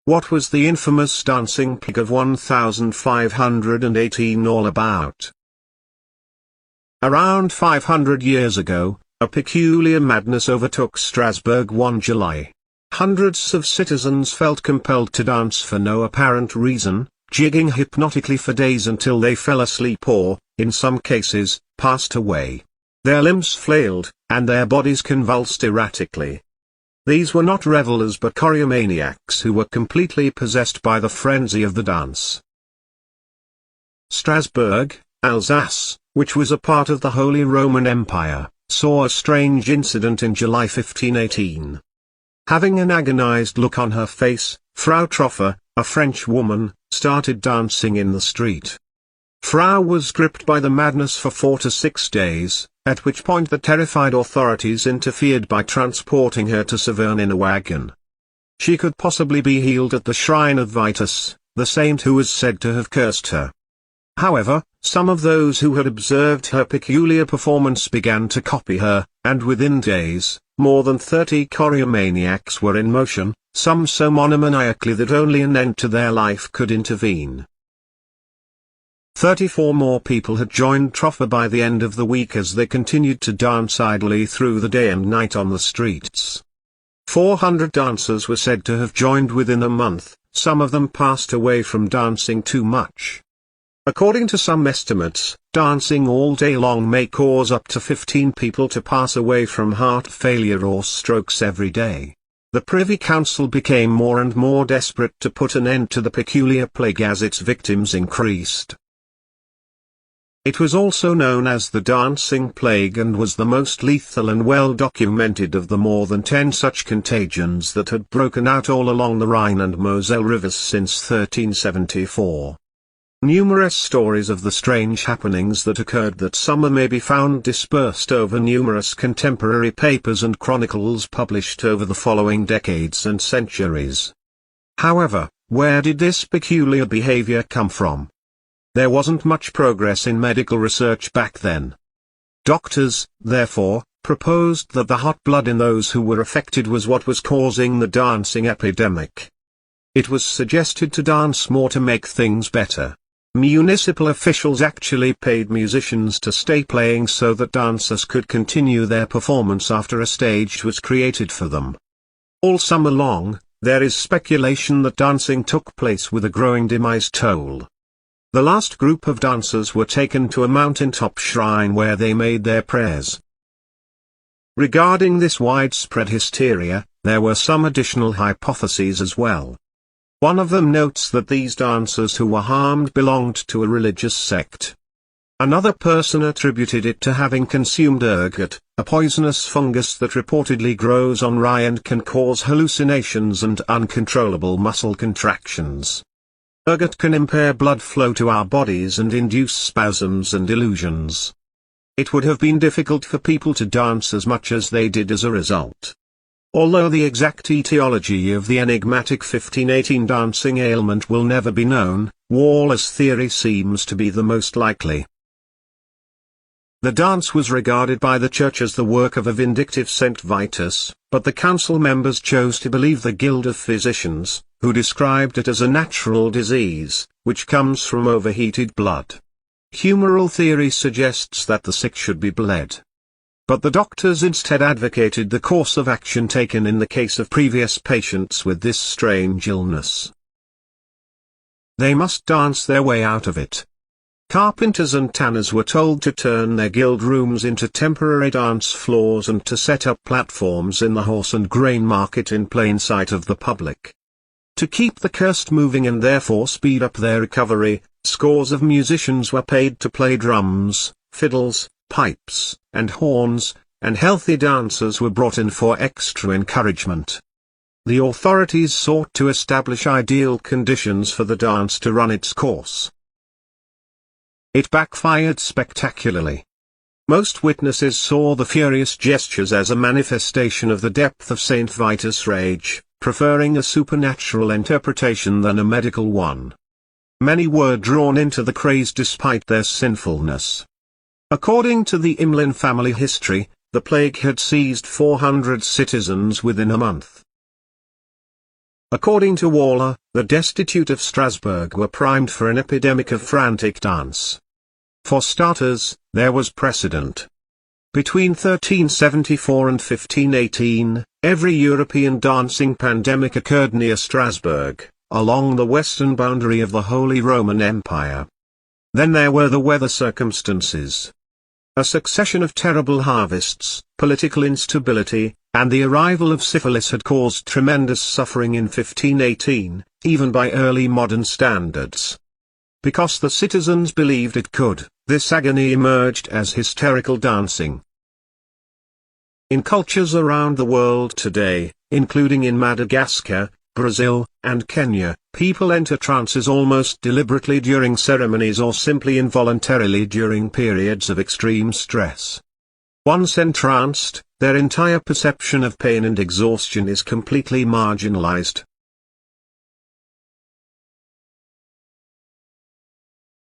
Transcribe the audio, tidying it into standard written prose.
What was the infamous dancing plague of 1518 all about? Around 500 years ago, a peculiar madness overtook Strasbourg one July. Hundreds of citizens felt compelled to dance for no apparent reason, jigging hypnotically for days until they fell asleep or, in some cases, passed away. Their limbs flailed, and their bodies convulsed erratically. These were not revelers but choreomaniacs who were completely possessed by the frenzy of the dance. Strasbourg, Alsace, which was a part of the Holy Roman Empire, saw a strange incident in July 1518. Having an agonized look on her face, Frau Troffer, a French woman, started dancing in the street. Frau was gripped by the madness for 4 to 6 days, at which point the terrified authorities interfered by transporting her to Saverne in a wagon. She could possibly be healed at the shrine of Vitus, the saint who was said to have cursed her. However, some of those who had observed her peculiar performance began to copy her, and within days, more than 30 choreomaniacs were in motion, some so monomaniacally that only an end to their life could intervene. 34 more people had joined Troffer by the end of the week as they continued to dance idly through the day and night on the streets. 400 dancers were said to have joined within a month, some of them passed away from dancing too much. According to some estimates, dancing all day long may cause up to 15 people to pass away from heart failure or strokes every day. The Privy Council became more and more desperate to put an end to the peculiar plague as its victims increased. It was also known as the Dancing Plague and was the most lethal and well documented of the more than 10 such contagions that had broken out all along the Rhine and Moselle rivers since 1374. Numerous stories of the strange happenings that occurred that summer may be found dispersed over numerous contemporary papers and chronicles published over the following decades and centuries. However, where did this peculiar behavior come from? There wasn't much progress in medical research back then. Doctors, therefore, proposed that the hot blood in those who were affected was what was causing the dancing epidemic. It was suggested to dance more to make things better. Municipal officials actually paid musicians to stay playing so that dancers could continue their performance after a stage was created for them. All summer long, there is speculation that dancing took place with a growing demise toll. The last group of dancers were taken to a mountaintop shrine where they made their prayers. Regarding this widespread hysteria, there were some additional hypotheses as well. One of them notes that these dancers who were harmed belonged to a religious sect. Another person attributed it to having consumed ergot, a poisonous fungus that reportedly grows on rye and can cause hallucinations and uncontrollable muscle contractions. Ergot can impair blood flow to our bodies and induce spasms and illusions. It would have been difficult for people to dance as much as they did as a result. Although the exact etiology of the enigmatic 1518 dancing ailment will never be known, Waller's theory seems to be the most likely. The dance was regarded by the Church as the work of a vindictive Saint Vitus, but the council members chose to believe the Guild of Physicians, who described it as a natural disease, which comes from overheated blood. Humoral theory suggests that the sick should be bled. But the doctors instead advocated the course of action taken in the case of previous patients with this strange illness. They must dance their way out of it. Carpenters and tanners were told to turn their guild rooms into temporary dance floors and to set up platforms in the horse and grain market in plain sight of the public. To keep the cursed moving and therefore speed up their recovery, scores of musicians were paid to play drums, fiddles, pipes, and horns, and healthy dancers were brought in for extra encouragement. The authorities sought to establish ideal conditions for the dance to run its course. It backfired spectacularly. Most witnesses saw the furious gestures as a manifestation of the depth of Saint Vitus' rage, preferring a supernatural interpretation than a medical one. Many were drawn into the craze despite their sinfulness. According to the Imlin family history, the plague had seized 400 citizens within a month. According to Waller, the destitute of Strasbourg were primed for an epidemic of frantic dance. For starters, there was precedent. Between 1374 and 1518, every European dancing pandemic occurred near Strasbourg, along the western boundary of the Holy Roman Empire. Then there were the weather circumstances. A succession of terrible harvests, political instability, and the arrival of syphilis had caused tremendous suffering in 1518, even by early modern standards. Because the citizens believed it could, this agony emerged as hysterical dancing. In cultures around the world today, including in Madagascar, Brazil, and Kenya, people enter trances almost deliberately during ceremonies or simply involuntarily during periods of extreme stress. Once entranced, their entire perception of pain and exhaustion is completely marginalized.